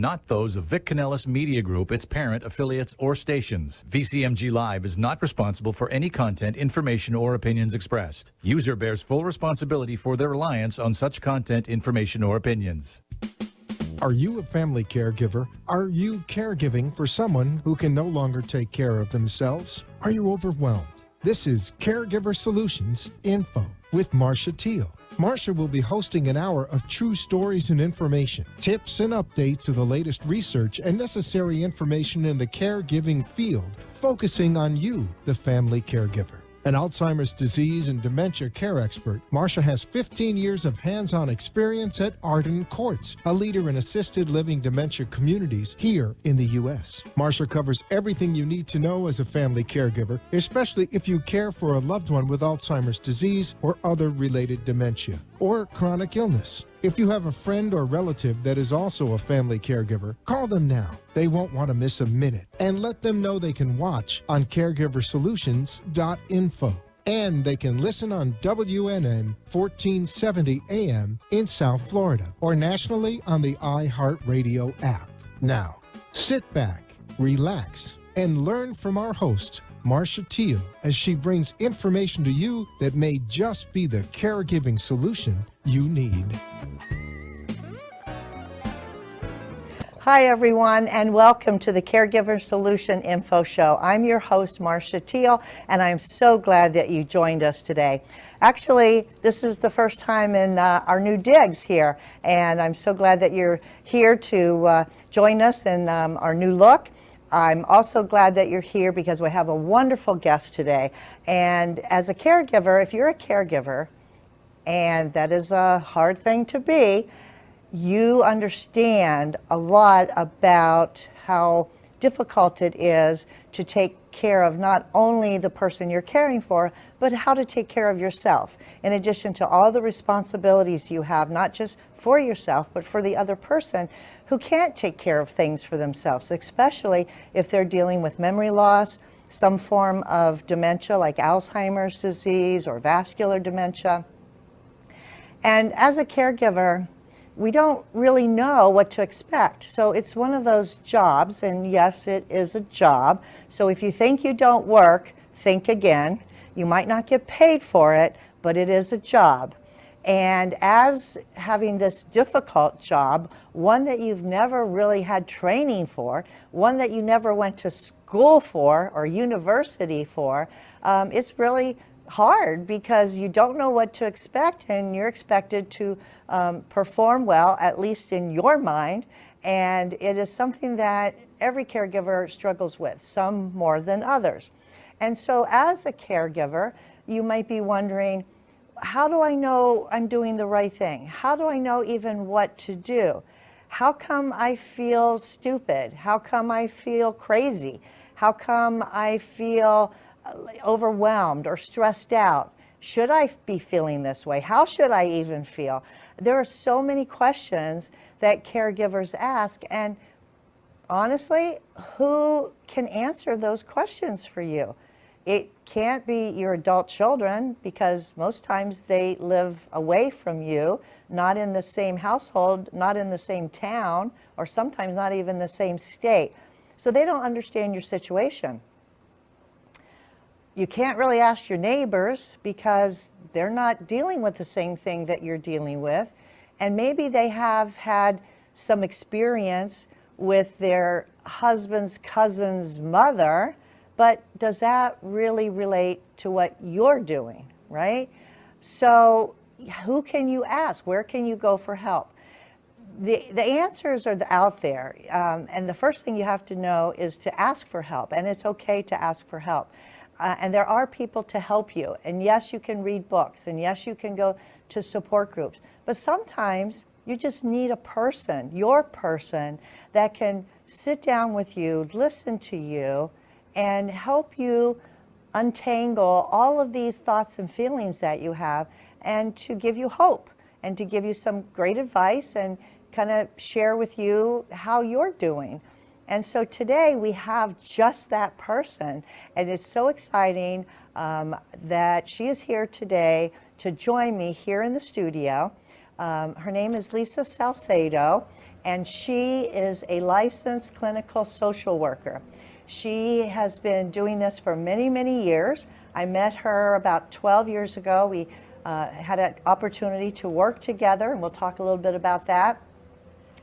not those of Vic Canellis Media Group, its parent, affiliates, or stations. VCMG Live is not responsible for any content, information, or opinions expressed. User bears full responsibility for their reliance on such content, information, or opinions. Are you a family caregiver? Are you caregiving for someone who can no longer take care of themselves? Are you overwhelmed? This is Caregiver Solutions Info with Marcia Teele. Marcia will be hosting an hour of true stories and information, tips and updates of the latest research and necessary information in the caregiving field, focusing on you, the family caregiver. An Alzheimer's disease and dementia care expert, Marcia has 15 years of hands-on experience at Arden Courts, a leader in assisted living dementia communities here in the U.S. Marcia covers everything you need to know as a family caregiver, especially if you care for a loved one with Alzheimer's disease or other related dementia or chronic illness. If you have a friend or relative that is also a family caregiver, call them now. They won't want to miss a minute. And let them know they can watch on caregiversolutions.info. And they can listen on WNN 1470 AM in South Florida or nationally on the iHeartRadio app. Now, sit back, relax, and learn from our host, Marcia Teele, as she brings information to you that may just be the caregiving solution you need. Hi, everyone, and welcome to the Caregiver Solution Info Show. I'm your host, Marcia Teele, and I'm so glad that you joined us today. Actually, this is the first time in our new digs here, and I'm so glad that you're here to join us in our new look. I'm also glad that you're here because we have a wonderful guest today. And as a caregiver, if you're a caregiver, and that is a hard thing to be, you understand a lot about how difficult it is to take care of not only the person you're caring for, but how to take care of yourself, in addition to all the responsibilities you have, not just for yourself, but for the other person who can't take care of things for themselves, especially if they're dealing with memory loss, some form of dementia like Alzheimer's disease or vascular dementia. And as a caregiver, we don't really know what to expect. So it's one of those jobs, and yes, it is a job. So if you think you don't work, think again. You might not get paid for it, but it is a job. And as having this difficult job, one that you've never really had training for, one that you never went to school for or university for, it's really hard because you don't know what to expect, and you're expected to perform well, at least in your mind. And it is something that every caregiver struggles with, some more than others. And so as a caregiver, you might be wondering, how do I know I'm doing the right thing? How do I know even what to do? How come I feel stupid? How come I feel crazy? How come I feel overwhelmed or stressed out? Should I be feeling this way? How should I even feel? There are so many questions that caregivers ask, and honestly, who can answer those questions for you? It can't be your adult children, because most times they live away from you, not in the same household, not in the same town, or sometimes not even the same state. So they don't understand your situation. You can't really ask your neighbors because they're not dealing with the same thing that you're dealing with. And maybe they have had some experience with their husband's cousin's mother, but does that really relate to what you're doing, right? So who can you ask? Where can you go for help? The answers are out there. And the first thing you have to know is to ask for help. And it's okay to ask for help. And there are people to help you. And yes, you can read books. And yes, you can go to support groups. But sometimes you just need a person, your person, that can sit down with you, listen to you, and help you untangle all of these thoughts and feelings that you have, and to give you hope, and to give you some great advice, and kind of share with you how you're doing. And so today we have just that person, and it's so exciting that she is here today to join me here in the studio. Her name is Lisa Salcedo, and she is a licensed clinical social worker. She has been doing this for many, many years. I met her about 12 years ago. We had an opportunity to work together, and we'll talk a little bit about that.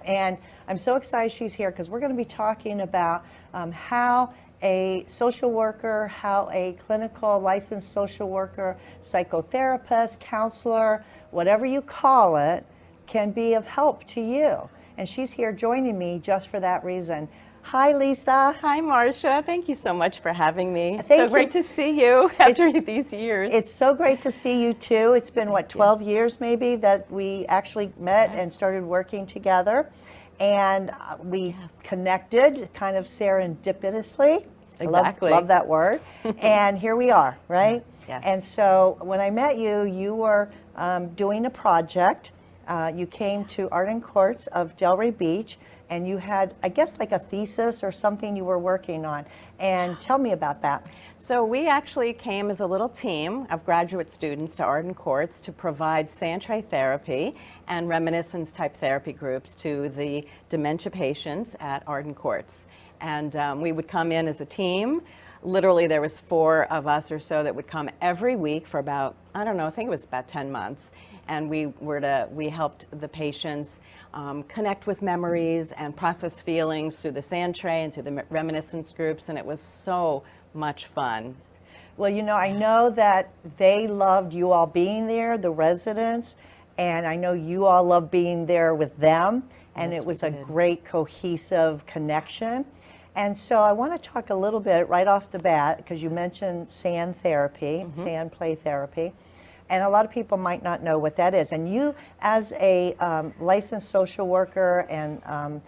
And I'm so excited she's here because we're going to be talking about how a social worker, how a clinical licensed social worker, psychotherapist, counselor, whatever you call it, can be of help to you. And she's here joining me just for that reason. Hi, Lisa. Hi, Marcia. Thank you so much for having me. Thank so you. Great to see you after these years. It's so great to see you too. It's been, what, 12 years maybe that we actually met and started working together. And we connected kind of serendipitously. Exactly. Love that word. And here we are, right? Yes. And so when I met you, you were doing a project. You came to Arden Courts of Delray Beach, and you had, I guess, like a thesis or something you were working on. And tell me about that. So we actually came as a little team of graduate students to Arden Courts to provide Santre therapy and reminiscence type therapy groups to the dementia patients at Arden Courts. And we would come in as a team. Literally, there was 4 of us or so that would come every week for about, I don't know, I think it was about 10 months. And we helped the patients connect with memories and process feelings through the Santre and through the reminiscence groups, and it was so much fun. Well, you know, I know that they loved you all being there, the residents, and I know you all loved being there with them, and Yes, it was we a did. great cohesive connection. And so I want to talk a little bit right off the bat, because you mentioned sand therapy, sand play therapy. And a lot of people might not know what that is. And you, as a licensed social worker and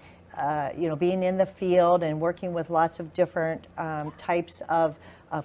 you know, being in the field and working with lots of different types of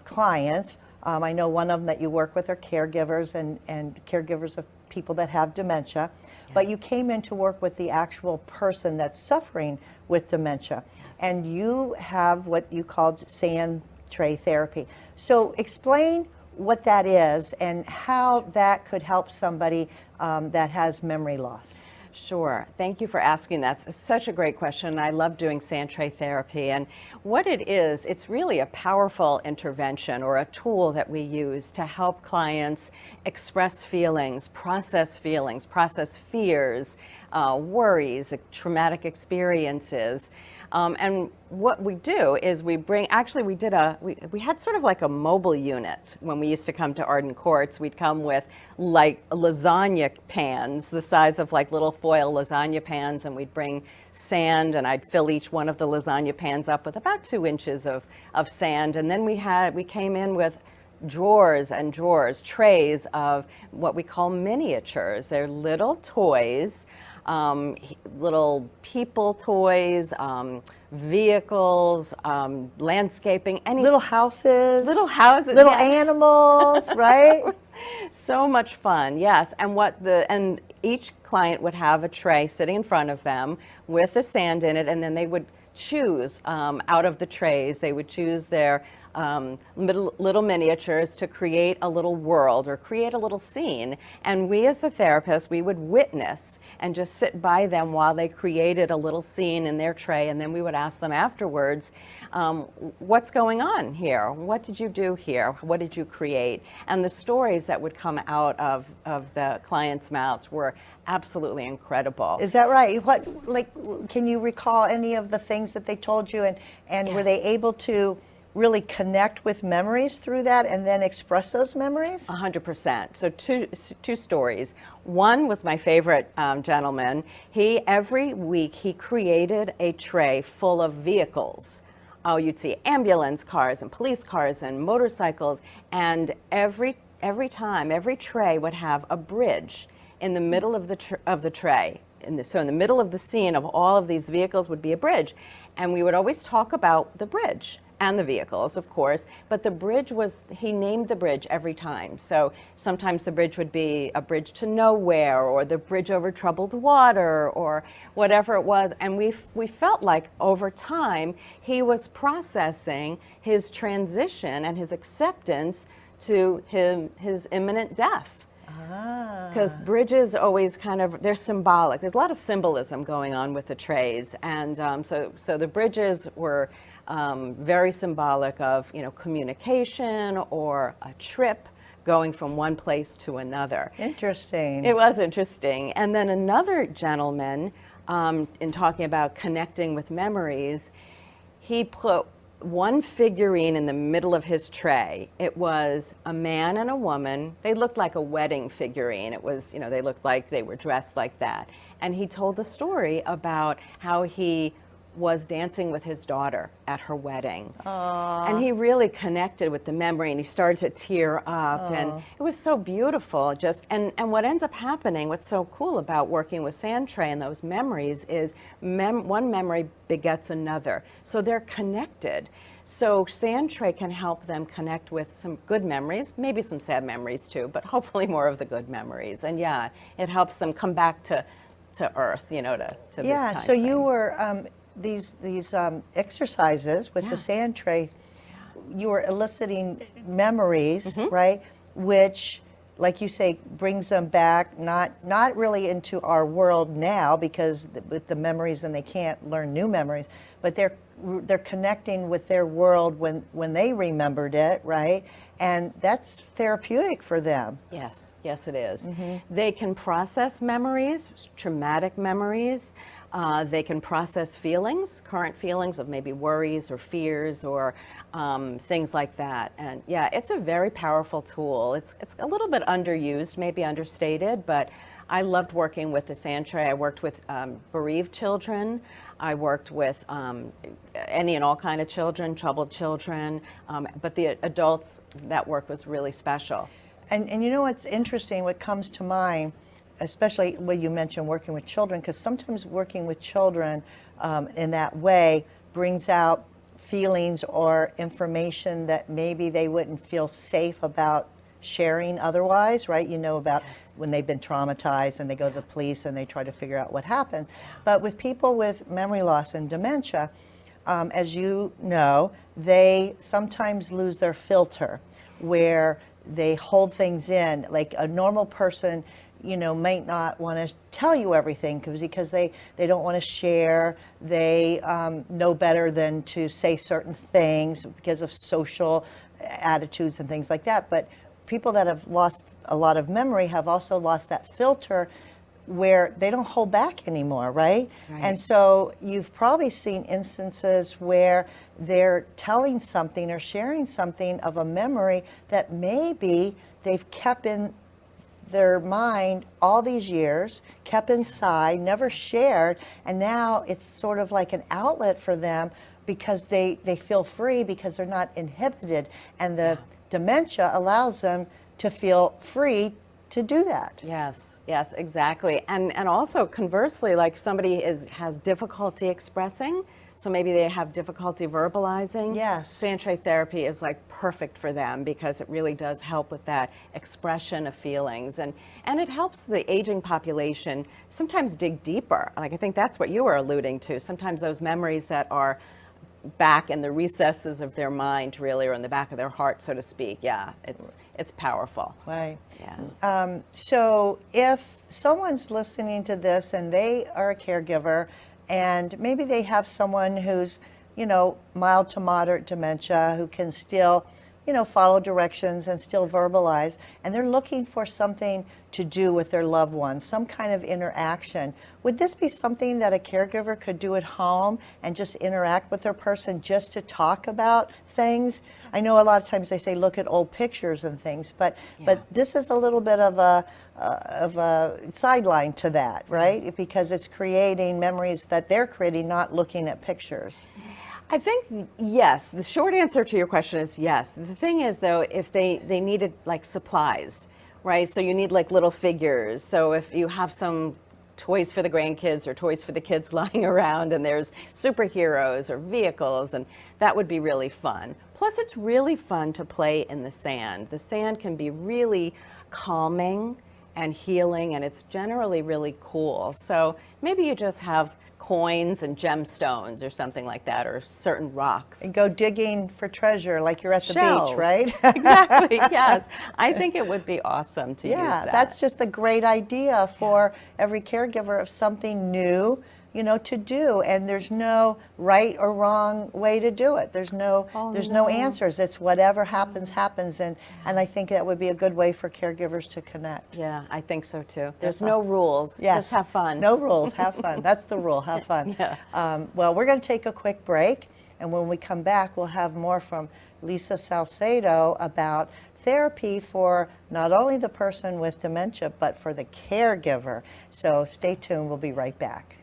clients, I know one of them that you work with are caregivers and caregivers of people that have dementia. But you came in to work with the actual person that's suffering with dementia. And you have what you called sand tray therapy. So explain what that is and how that could help somebody that has memory loss. Sure. Thank you for asking that. It's such a great question. I love doing Santre therapy. And what it is, it's really a powerful intervention or a tool that we use to help clients express feelings, process fears, worries, traumatic experiences. And what we do is we bring, actually we had sort of like a mobile unit when we used to come to Arden Courts. We'd come with like lasagna pans, the size of like little foil lasagna pans, and we'd bring sand, and I'd fill each one of the lasagna pans up with about 2 inches of sand. And then we came in with drawers and drawers, trays of what we call miniatures. They're little toys, little people toys, vehicles, landscaping, any Little houses, little yes. animals, right? So much fun, yes. And each client would have a tray sitting in front of them with the sand in it, and then they would choose out of the trays. They would choose their little miniatures to create a little world or create a little scene. And we as the therapists, we would witness and just sit by them while they created a little scene in their tray. And then we would ask them afterwards, what's going on here? What did you do here? What did you create? And the stories that would come out of the clients' mouths were absolutely incredible. Is that right? What, like, can you recall any of the things that they told you, and were they able to really connect with memories through that and then express those memories? 100%. So two stories. One was my favorite gentleman. Every week he created a tray full of vehicles. Oh, you'd see ambulance cars and police cars and motorcycles, and every tray would have a bridge in the middle of the tray. So in the middle of the scene of all of these vehicles would be a bridge, and we would always talk about the bridge and the vehicles, of course, but the bridge he named the bridge every time. So sometimes the bridge would be a bridge to nowhere, or the bridge over troubled water, or whatever it was. And we felt like over time he was processing his transition and his acceptance to his imminent death. because bridges always kind of, they're symbolic. There's a lot of symbolism going on with the trays. And so the bridges were very symbolic of, communication or a trip going from one place to another. Interesting. It was interesting. And then another gentleman, in talking about connecting with memories, he put one figurine in the middle of his tray. It was a man and a woman. They looked like a wedding figurine. It was, they looked like they were dressed like that. And he told the story about how he was dancing with his daughter at her wedding. Aww. And he really connected with the memory, and he started to tear up. Aww. And it was so beautiful. And what ends up happening, what's so cool about working with sand tray and those memories is one memory begets another. So they're connected. So sand tray can help them connect with some good memories, maybe some sad memories too, but hopefully more of the good memories. And yeah, it helps them come back to earth, to this time so frame. you were these exercises with the sand tray, you were eliciting memories, right? Which, like you say, brings them back, not really into our world now, because with the memories, and they can't learn new memories, but they're connecting with their world when they remembered it, right? And that's therapeutic for them. Yes, it is. They can process memories, traumatic memories. They can process feelings, current feelings of maybe worries or fears or things like that. And yeah, it's a very powerful tool. It's a little bit underused, maybe understated, but I loved working with the sand tray. I worked with bereaved children. I worked with any and all kind of children, troubled children, but the adults, that work was really special. And you know what's interesting, what comes to mind, especially when you mentioned working with children, because sometimes working with children in that way brings out feelings or information that maybe they wouldn't feel safe about sharing otherwise, right? About when they've been traumatized and they go to the police and they try to figure out what happens. But with people with memory loss and dementia, as you know, they sometimes lose their filter, where they hold things in. Like a normal person, might not want to tell you everything because they don't want to share. They know better than to say certain things because of social attitudes and things like that. But people that have lost a lot of memory have also lost that filter where they don't hold back anymore, right? And so you've probably seen instances where they're telling something or sharing something of a memory that maybe they've kept in their mind all these years, kept inside, never shared, and now it's sort of like an outlet for them because they feel free because they're not inhibited, and the dementia allows them to feel free to do that. Yes, exactly. And also conversely, like if somebody has difficulty expressing, so maybe they have difficulty verbalizing. Yes. Sand tray therapy is like perfect for them because it really does help with that expression of feelings. And it helps the aging population sometimes dig deeper. Like I think that's what you were alluding to. Sometimes those memories that are back in the recesses of their mind, really, or in the back of their heart, so to speak. Yeah, it's powerful. Right. Yeah. So if someone's listening to this and they are a caregiver, and maybe they have someone who's, mild to moderate dementia, who can still, follow directions and still verbalize, and they're looking for something to do with their loved ones, some kind of interaction. Would this be something that a caregiver could do at home and just interact with their person just to talk about things? I know a lot of times they say look at old pictures and things, but this is a little bit of a sideline to that, right? Because it's creating memories that they're creating, not looking at pictures. I think yes. The short answer to your question is yes. The thing is, though, if they needed like supplies, right? So you need like little figures. So if you have some toys for the grandkids or toys for the kids lying around, and there's superheroes or vehicles, and that would be really fun. Plus, it's really fun to play in the sand. The sand can be really calming and healing, and it's generally really cool. So maybe you just have coins and gemstones or something like that, or certain rocks. And go digging for treasure like you're at the Shells. beach, right? Exactly, yes. I think it would be awesome to use Yeah, that. that's just a great idea for every caregiver of something new, to do. And there's no right or wrong way to do it. There's no answers. It's whatever happens, happens. And I think that would be a good way for caregivers to connect. Yeah, I think so too. There's no rules. Yes. Just have fun. No rules, have fun. That's the rule, have fun. Yeah. Well, we're going to take a quick break. And when we come back, we'll have more from Lisa Salcedo about therapy for not only the person with dementia, but for the caregiver. So stay tuned. We'll be right back.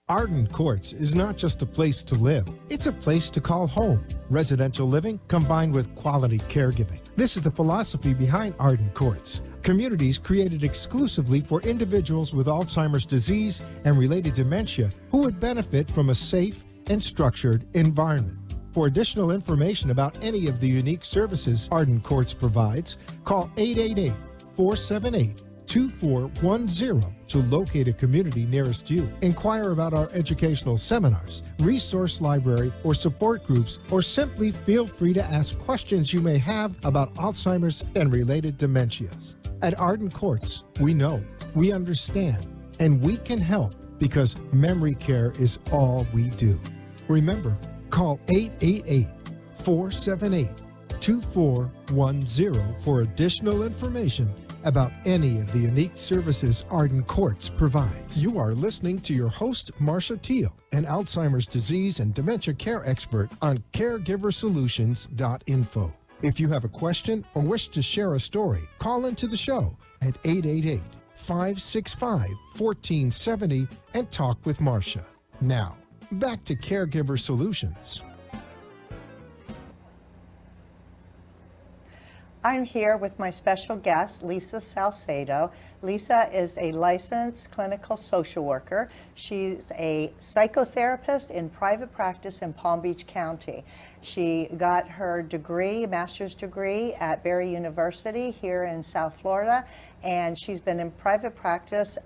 Arden Courts is not just a place to live, it's a place to call home. Residential living combined with quality caregiving. This is the philosophy behind Arden Courts. Communities created exclusively for individuals with Alzheimer's disease and related dementia who would benefit from a safe and structured environment. For additional information about any of the unique services Arden Courts provides, call 888-478-2410 to locate a community nearest you. Inquire about our educational seminars, resource library, or support groups, or simply feel free to ask questions you may have about Alzheimer's and related dementias. At Arden Courts, we know, we understand, and we can help because memory care is all we do. Remember, call 888-478-2410 for additional information about any of the unique services Arden Courts provides. You are listening to your host, Marcia Teele, an Alzheimer's disease and dementia care expert on caregiversolutions.info. If you have a question or wish to share a story, call into the show at 888-565-1470 and talk with Marcia. Now, back to Caregiver Solutions. I'm here with my special guest, Lisa Salcedo. Lisa is a licensed clinical social worker. She's a psychotherapist in private practice in Palm Beach County. She got her degree, master's degree at Barry University here in South Florida, and she's been in private practice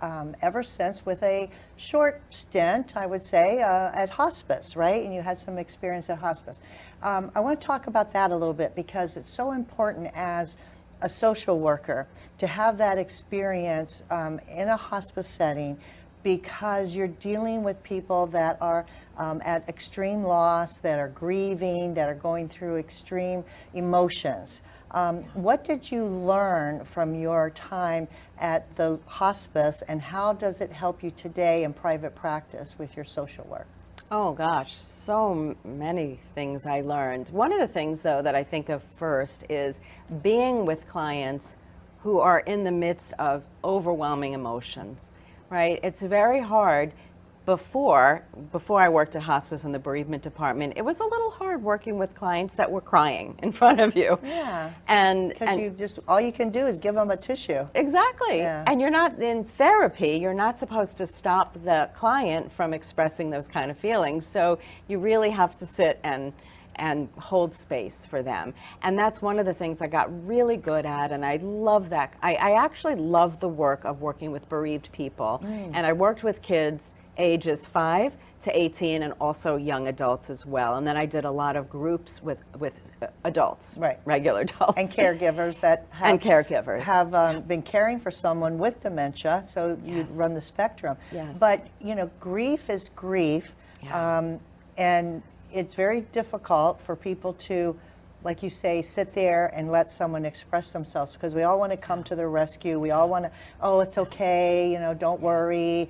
ever since with a short stint, I would say, at hospice, right? And you had some experience at hospice. I want to talk about that a little bit because it's so important as a social worker to have that experience in a hospice setting, because you're dealing with people that are at extreme loss, that are grieving, that are going through extreme emotions. What did you learn from your time at the hospice, and how does it help you today in private practice with your social work? Oh gosh, so many things I learned. One of the things though that I think of first is being with clients who are in the midst of overwhelming emotions, right? It's very hard. Before I worked at hospice in the bereavement department, it was a little hard working with clients that were crying in front of you. Yeah. And Because you just, all you can do is give them a tissue. Exactly. Yeah. And you're not in therapy, you're not supposed to stop the client from expressing those kind of feelings. So you really have to sit and hold space for them. And that's one of the things I got really good at, and I love that. I actually love the work of working with bereaved people. And I worked with kids ages 5 to 18 and also young adults as well. And then I did a lot of groups with adults, Right. regular adults. And caregivers that have, And caregivers. have been caring for someone with dementia, so you Yes. run the spectrum. Yes. But, grief is grief, Yeah. and it's very difficult for people to, like you say, sit there and let someone express themselves, because we all want to come to their rescue. We all want to, oh, it's okay, don't worry,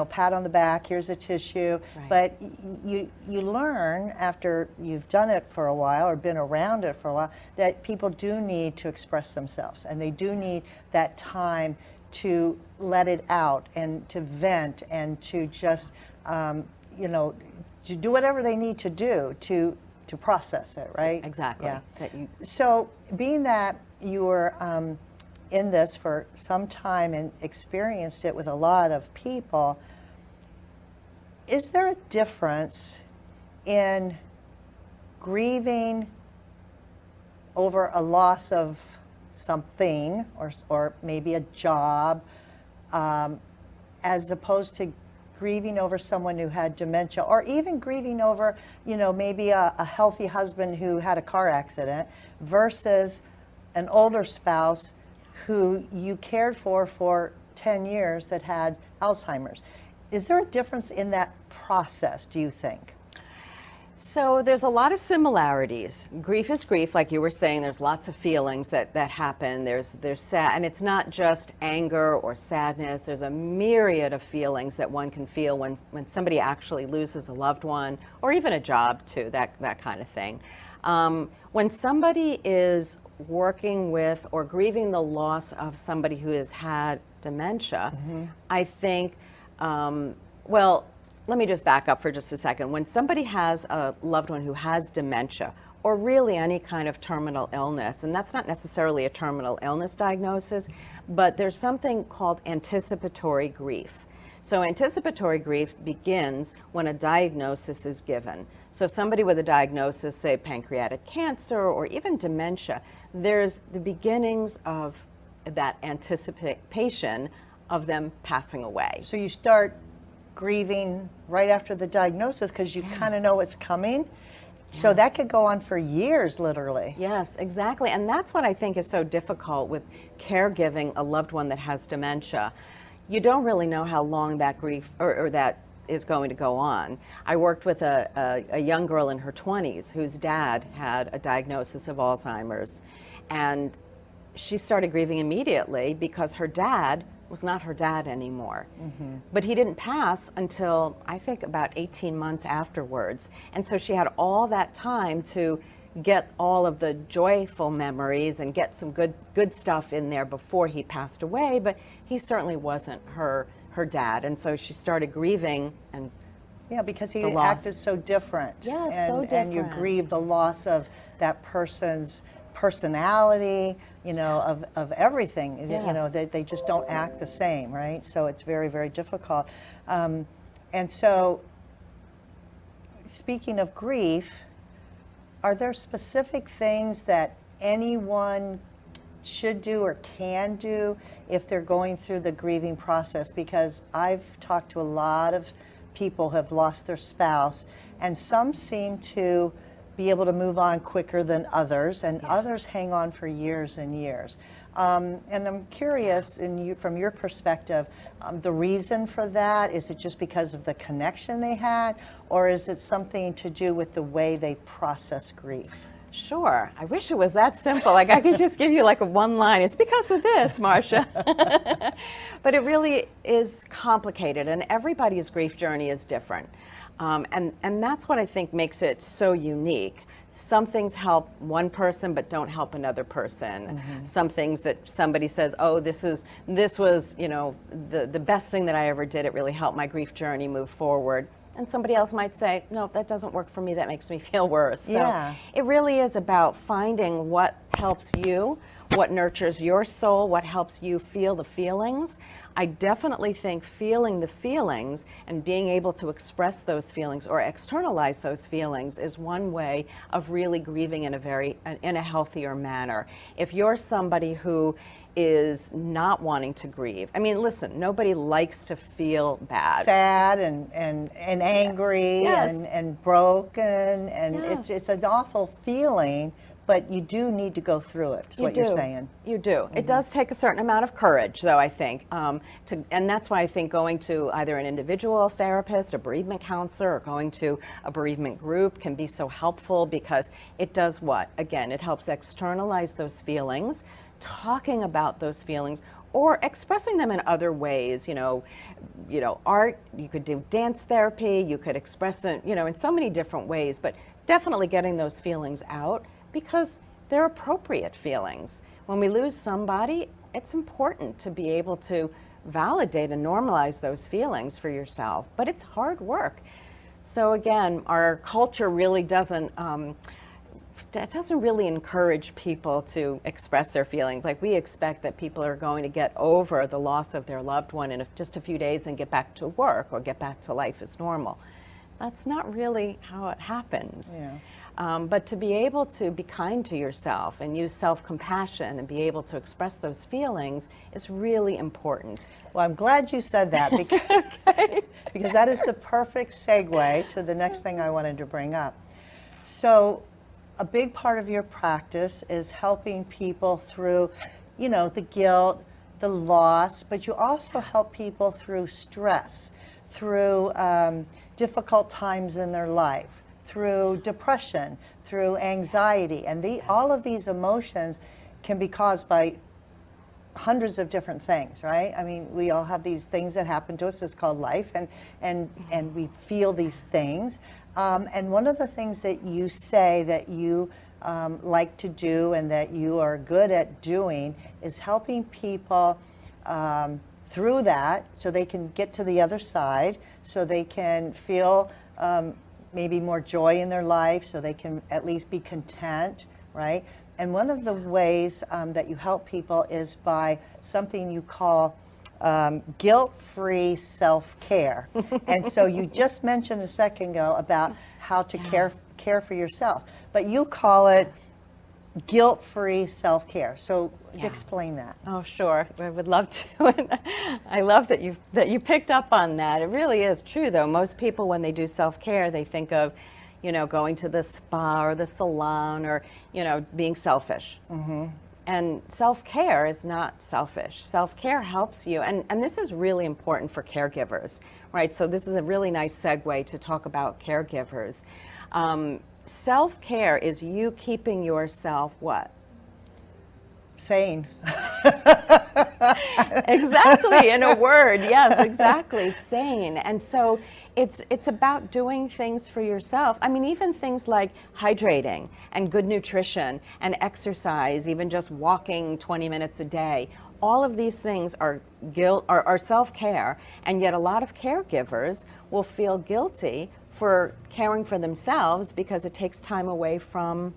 pat on the back, here's a tissue. Right. But you learn after you've done it for a while or been around it for a while that people do need to express themselves, and they do need that time to let it out and to vent and to just, to do whatever they need to do to process it, right? Exactly. Yeah. That you- So, being that you were in this for some time and experienced it with a lot of people, is there a difference in grieving over a loss of something or maybe a job, as opposed to grieving over someone who had dementia, or even grieving over, maybe a healthy husband who had a car accident versus an older spouse who you cared for 10 years that had Alzheimer's. Is there a difference in that process, do you think? So there's a lot of similarities. Grief is grief, like you were saying. There's lots of feelings that happen. There's sad, and it's not just anger or sadness. There's a myriad of feelings that one can feel when somebody actually loses a loved one, or even a job too, that kind of thing. When somebody is working with or grieving the loss of somebody who has had dementia, I think, let me just back up for just a second. When somebody has a loved one who has dementia, or really any kind of terminal illness, and that's not necessarily a terminal illness diagnosis, but there's something called anticipatory grief. So anticipatory grief begins when a diagnosis is given. So somebody with a diagnosis, say pancreatic cancer or even dementia, there's the beginnings of that anticipation of them passing away. So you start grieving right after the diagnosis because you kind of know it's coming. So that could go on for years, literally. Yes, exactly. And that's what I think is so difficult with caregiving a loved one that has dementia. You don't really know how long that grief or that is going to go on. I worked with a young girl in her 20s whose dad had a diagnosis of Alzheimer's. And she started grieving immediately because her dad was not her dad anymore. But he didn't pass until, I think, about 18 months afterwards. And so she had all that time to get all of the joyful memories and get some good stuff in there before he passed away, but he certainly wasn't her dad. And so she started grieving. And yeah, because he acted so different. Yes, and, so different. And you grieve the loss of that person's personality, of everything. Yes. They just don't act the same, right? So it's very, very difficult. And so, speaking of grief, are there specific things that anyone should do or can do if they're going through the grieving process? Because I've talked to a lot of people who have lost their spouse, and some seem to be able to move on quicker than others, and others hang on for years and years. And I'm curious, from your perspective, the reason for that, is it just because of the connection they had, or is it something to do with the way they process grief? Sure. I wish it was that simple. Like I could just give you like a one line. It's because of this, Marcia. But it really is complicated, and everybody's grief journey is different. And that's what I think makes it so unique. Some things help one person but don't help another person. Some things that somebody says, oh, this was, the best thing that I ever did. It really helped my grief journey move forward. And somebody else might say, no, that doesn't work for me. That makes me feel worse. So it really is about finding what helps you, what nurtures your soul, what helps you feel the feelings. I definitely think feeling the feelings and being able to express those feelings or externalize those feelings is one way of really grieving in a healthier manner. If you're somebody who is not wanting to grieve, I mean, listen, nobody likes to feel bad. Sad and angry and broken, and it's an awful feeling. But you do need to go through it, is what you're saying. You do. It does take a certain amount of courage, though, I think. And that's why I think going to either an individual therapist, a bereavement counselor, or going to a bereavement group can be so helpful, because it does what? Again, it helps externalize those feelings, talking about those feelings, or expressing them in other ways. Art, you could do dance therapy, you could express them, in so many different ways, but definitely getting those feelings out, because they're appropriate feelings. When we lose somebody, it's important to be able to validate and normalize those feelings for yourself, but it's hard work. So again, our culture really doesn't really encourage people to express their feelings. Like, we expect that people are going to get over the loss of their loved one in just a few days and get back to work or get back to life as normal. That's not really how it happens. Yeah. But to be able to be kind to yourself and use self-compassion and be able to express those feelings is really important. Well, I'm glad you said that because, because that is the perfect segue to the next thing I wanted to bring up. So a big part of your practice is helping people through, you know, the guilt, the loss, but you also help people through stress, through difficult times in their life, through depression, through anxiety. And all of these emotions can be caused by hundreds of different things, right? I mean, we all have these things that happen to us. It's called life, and we feel these things. And one of the things that you say that you like to do and that you are good at doing is helping people through that so they can get to the other side, so they can feel maybe more joy in their life, so they can at least be content, right? And one of the ways that you help people is by something you call guilt-free self-care. And so you just mentioned a second ago about how to care for yourself, but you call it guilt-free self-care. So explain that. Oh, sure. I would love to. I love that you picked up on that. It really is true, though. Most people, when they do self-care, they think of, you know, going to the spa or the salon or, you know, being selfish. Mm-hmm. And self-care is not selfish. Self-care helps you, and this is really important for caregivers, right? So this is a really nice segue to talk about caregivers. Self-care is you keeping yourself what? Sane. Exactly, in a word, yes, exactly, sane. And so it's about doing things for yourself. I mean, even things like hydrating and good nutrition and exercise, even just walking 20 minutes a day. All of these things are self-care, and yet a lot of caregivers will feel guilty for caring for themselves because it takes time away from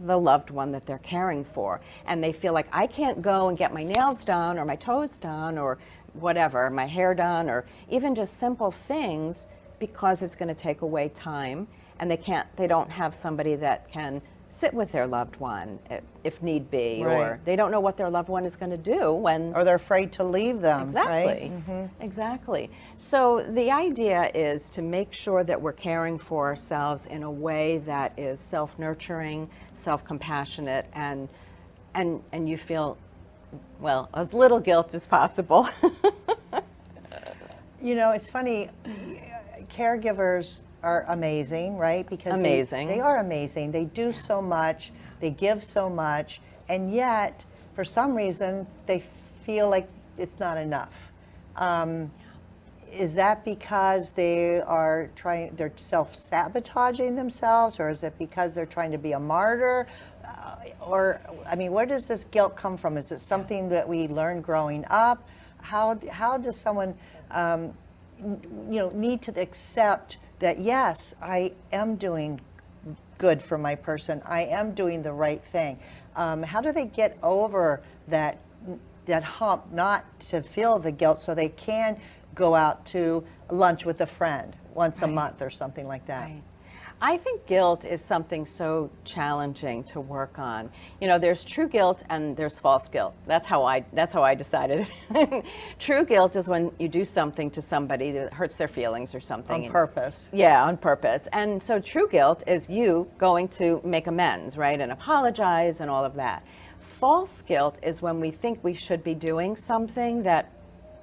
the loved one that they're caring for. And they feel like, I can't go and get my nails done or my toes done or whatever, my hair done, or even just simple things, because it's going to take away time, and they don't have somebody that can sit with their loved one if need be, right. Or they don't know what their loved one is going to do when... Or they're afraid to leave them, exactly. Right? Mm-hmm. Exactly. So the idea is to make sure that we're caring for ourselves in a way that is self-nurturing, self-compassionate, and you feel, well, as little guilt as possible. You know, it's funny, caregivers are amazing, right? Because amazing. They are amazing. They do so much, they give so much, and yet, for some reason, they feel like it's not enough. Is that because they're self-sabotaging themselves, or is it because they're trying to be a martyr? Or, I mean, where does this guilt come from? Is it something that we learn growing up? How does someone, need to accept that, yes, I am doing good for my person, I am doing the right thing? How do they get over that hump not to feel the guilt so they can go out to lunch with a friend once a month or something like that? Right. I think guilt is something so challenging to work on. You know, there's true guilt and there's false guilt. That's how I decided. True guilt is when you do something to somebody that hurts their feelings or something. On purpose. Yeah, on purpose. And so true guilt is you going to make amends, right, and apologize and all of that. False guilt is when we think we should be doing something that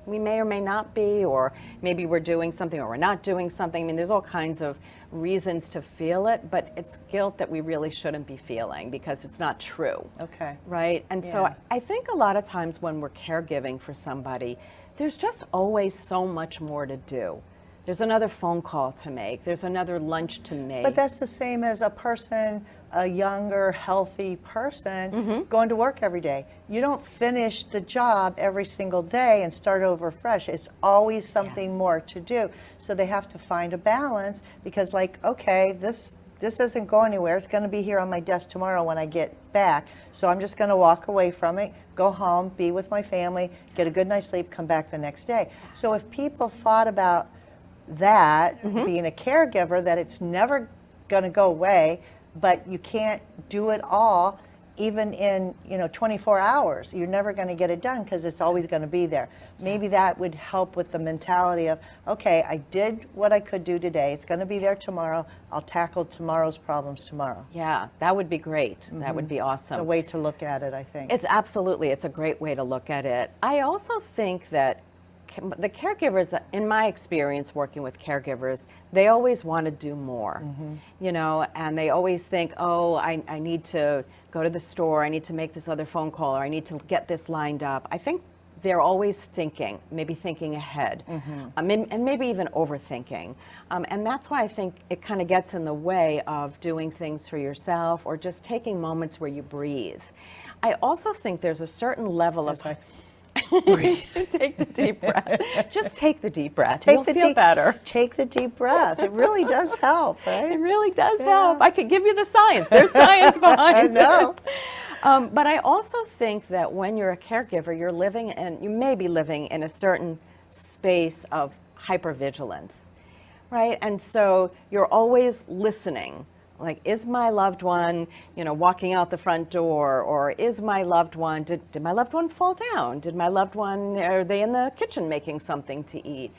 we may or may not be, or maybe we're doing something or we're not doing something. I mean, there's all kinds of reasons to feel it, but it's guilt that we really shouldn't be feeling because it's not true. Okay. Right? And so I think a lot of times when we're caregiving for somebody, there's just always so much more to do. There's another phone call to make. There's another lunch to make. But that's the same as a younger, healthy person going to work every day. You don't finish the job every single day and start over fresh. It's always something more to do. So they have to find a balance because, like, okay, this isn't going anywhere. It's going to be here on my desk tomorrow when I get back. So I'm just going to walk away from it, go home, be with my family, get a good night's sleep, come back the next day. So if people thought about that, being a caregiver, that it's never going to go away, but you can't do it all even in 24 hours. You're never going to get it done because it's always going to be there. Maybe that would help with the mentality of, okay, I did what I could do today. It's going to be there tomorrow. I'll tackle tomorrow's problems tomorrow. Yeah, that would be great. That would be awesome. It's a way to look at it, I think. It's a great way to look at it. I also think that the caregivers, in my experience working with caregivers, they always want to do more, and they always think, oh, I need to go to the store, I need to make this other phone call, or I need to get this lined up. I think they're always thinking, maybe thinking ahead, and maybe even overthinking. And that's why I think it kind of gets in the way of doing things for yourself or just taking moments where you breathe. I also think there's a certain level of... Breathe. Take the deep breath. Just take the deep breath. You'll feel better. Take the deep breath. It really does help, right? It really does help. I could give you the science. There's science behind it. I know. But I also think that when you're a caregiver, you may be living in a certain space of hypervigilance, right? And so you're always listening. Like, is my loved one, walking out the front door, or is my loved one, did my loved one fall down? Did my loved one, are they in the kitchen making something to eat?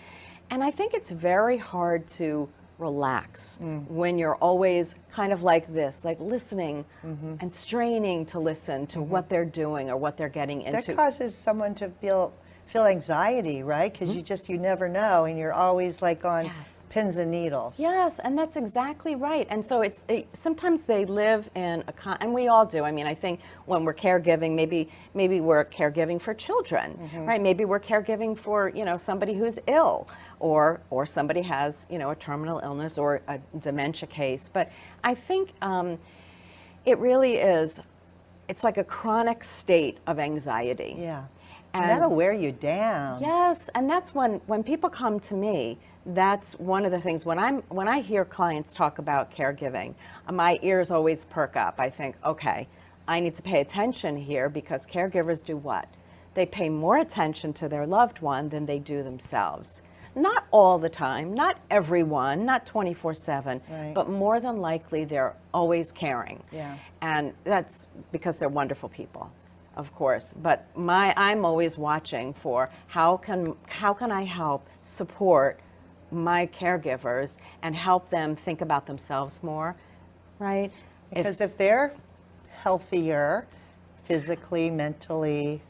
And I think it's very hard to relax when you're always kind of like this, like listening and straining to listen to what they're doing or what they're getting into. That causes someone to feel anxiety, right? Because you never know, and you're always like on pins and needles. Yes, and that's exactly right. And so sometimes they live in and we all do. I mean, I think when we're caregiving, maybe we're caregiving for children, right? Maybe we're caregiving for somebody who's ill, or somebody has a terminal illness or a dementia case. But I think it really is. It's like a chronic state of anxiety. Yeah. And that'll wear you down. Yes, and that's when people come to me, that's one of the things, when I hear clients talk about caregiving, my ears always perk up. I think, okay, I need to pay attention here, because caregivers do what? They pay more attention to their loved one than they do themselves. Not all the time, not everyone, not 24/7, right. But more than likely they're always caring. Yeah. And that's because they're wonderful people, of course, but I'm always watching for how can I help support my caregivers and help them think about themselves more, right? Because if they're healthier, physically, mentally,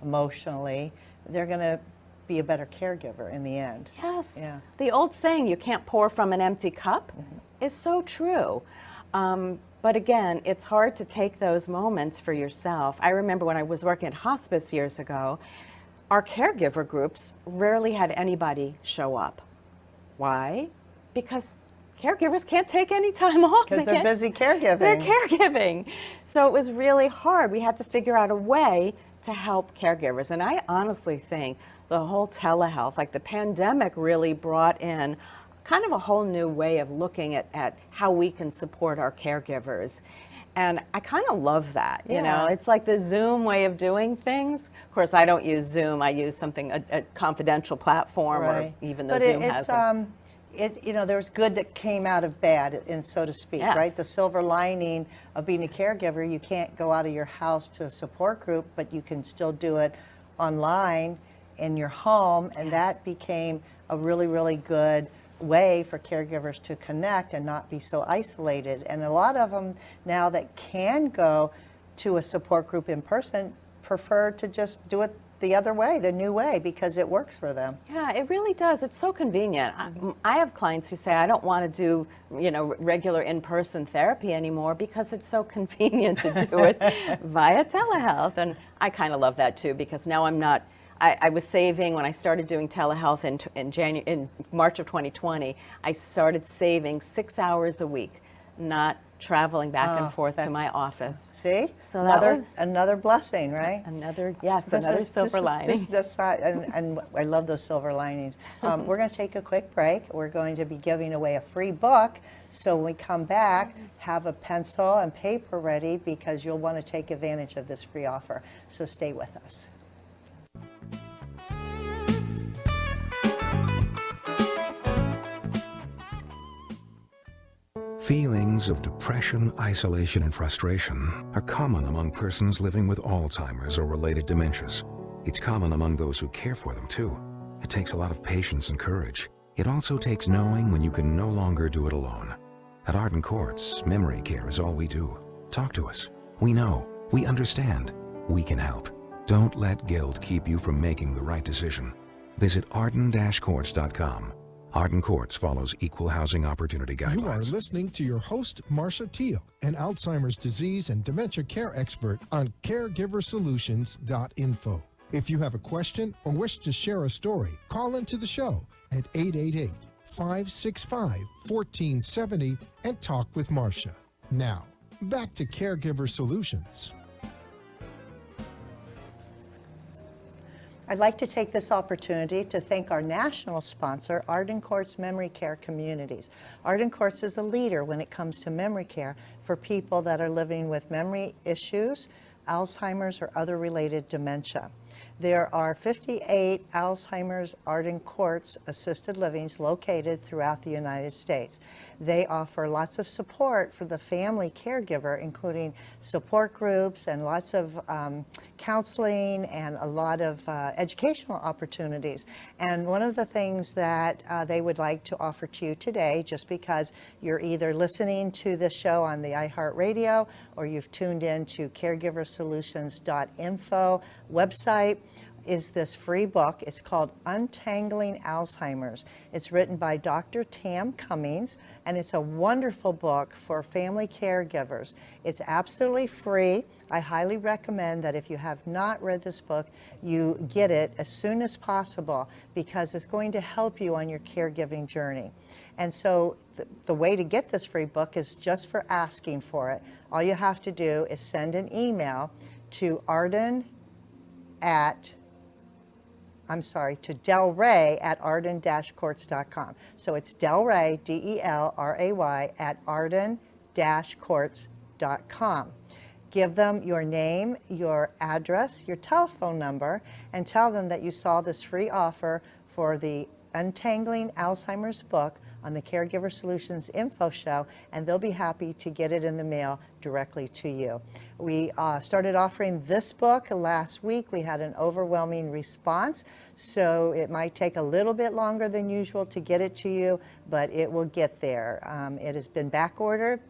emotionally, they're going to be a better caregiver in the end. Yes. Yeah. The old saying, you can't pour from an empty cup, is so true. But again, it's hard to take those moments for yourself. I remember when I was working at hospice years ago, our caregiver groups rarely had anybody show up. Why? Because caregivers can't take any time off. Because they're busy caregiving. They're caregiving. So it was really hard. We had to figure out a way to help caregivers. And I honestly think the whole telehealth, like the pandemic, really brought in kind of a whole new way of looking at how we can support our caregivers. And I kind of love that, you know, it's like the Zoom way of doing things. Of course, I don't use Zoom, I use something, a confidential platform, or even though Zoom has there's good that came out of bad, and so to speak, right? The silver lining of being a caregiver, you can't go out of your house to a support group, but you can still do it online in your home, and that became a really, really good way for caregivers to connect and not be so isolated. And a lot of them now that can go to a support group in person prefer to just do it the other way, the new way, because it works for them. Yeah, it really does. It's so convenient. I have clients who say, I don't want to do, regular in-person therapy anymore because it's so convenient to do it via telehealth. And I kind of love that too, because now I'm not, I was saving, when I started doing telehealth in March of 2020, I started saving 6 hours a week, not traveling back and forth to my office. See? So another blessing, right? Another silver lining. And I love those silver linings. We're going to take a quick break. We're going to be giving away a free book. So when we come back, have a pencil and paper ready, because you'll want to take advantage of this free offer. So stay with us. Feelings of depression, isolation, and frustration are common among persons living with Alzheimer's or related dementias. It's common among those who care for them, too. It takes a lot of patience and courage. It also takes knowing when you can no longer do it alone. At Arden Courts, memory care is all we do. Talk to us. We know. We understand. We can help. Don't let guilt keep you from making the right decision. Visit arden-courts.com. Arden Courts follows equal housing opportunity guidelines. You are listening to your host, Marcia Teele, an Alzheimer's disease and dementia care expert on caregiversolutions.info. If you have a question or wish to share a story, call into the show at 888-565-1470 and talk with Marcia. Now, back to Caregiver Solutions. I'd like to take this opportunity to thank our national sponsor, Arden Courts Memory Care Communities. Arden Courts is a leader when it comes to memory care for people that are living with memory issues, Alzheimer's, or other related dementia. There are 58 Alzheimer's Arden Courts assisted livings located throughout the United States. They offer lots of support for the family caregiver, including support groups and lots of counseling and a lot of educational opportunities. And one of the things that they would like to offer to you today, just because you're either listening to this show on the iHeartRadio or you've tuned in to caregiversolutions.info website, is this free book. It's called Untangling Alzheimer's. It's written by Dr. Tam Cummings, and it's a wonderful book for family caregivers. It's absolutely free. I highly recommend that if you have not read this book, you get it as soon as possible, because it's going to help you on your caregiving journey. And so the way to get this free book is just for asking for it. All you have to do is send an email to Delray at arden-courts.com. So it's Delray, D-E-L-R-A-Y, at arden-courts.com. Give them your name, your address, your telephone number, and tell them that you saw this free offer for the Untangling Alzheimer's book on the Caregiver Solutions Info Show, and they'll be happy to get it in the mail directly to you. We started offering this book last week. We had an overwhelming response, so it might take a little bit longer than usual to get it to you, but it will get there. It has been back ordered,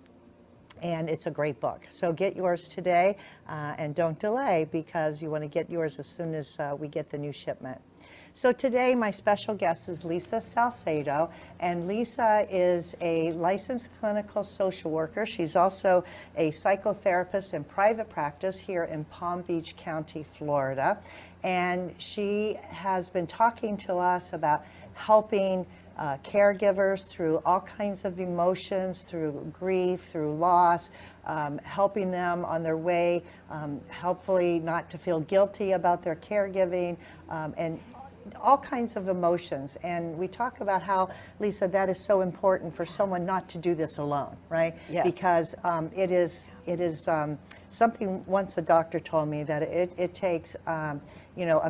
and it's a great book. So get yours today, and don't delay, because you want to get yours as soon as we get the new shipment. So today my special guest is Lisa Salcedo, and Lisa is a licensed clinical social worker. She's also a psychotherapist in private practice here in Palm Beach County, Florida. And she has been talking to us about helping caregivers through all kinds of emotions, through grief, through loss, helping them on their way, helpfully not to feel guilty about their caregiving, and all kinds of emotions. And we talk about how, Lisa, that is so important for someone not to do this alone, right? Yes. Because it is something, once a doctor told me that it takes a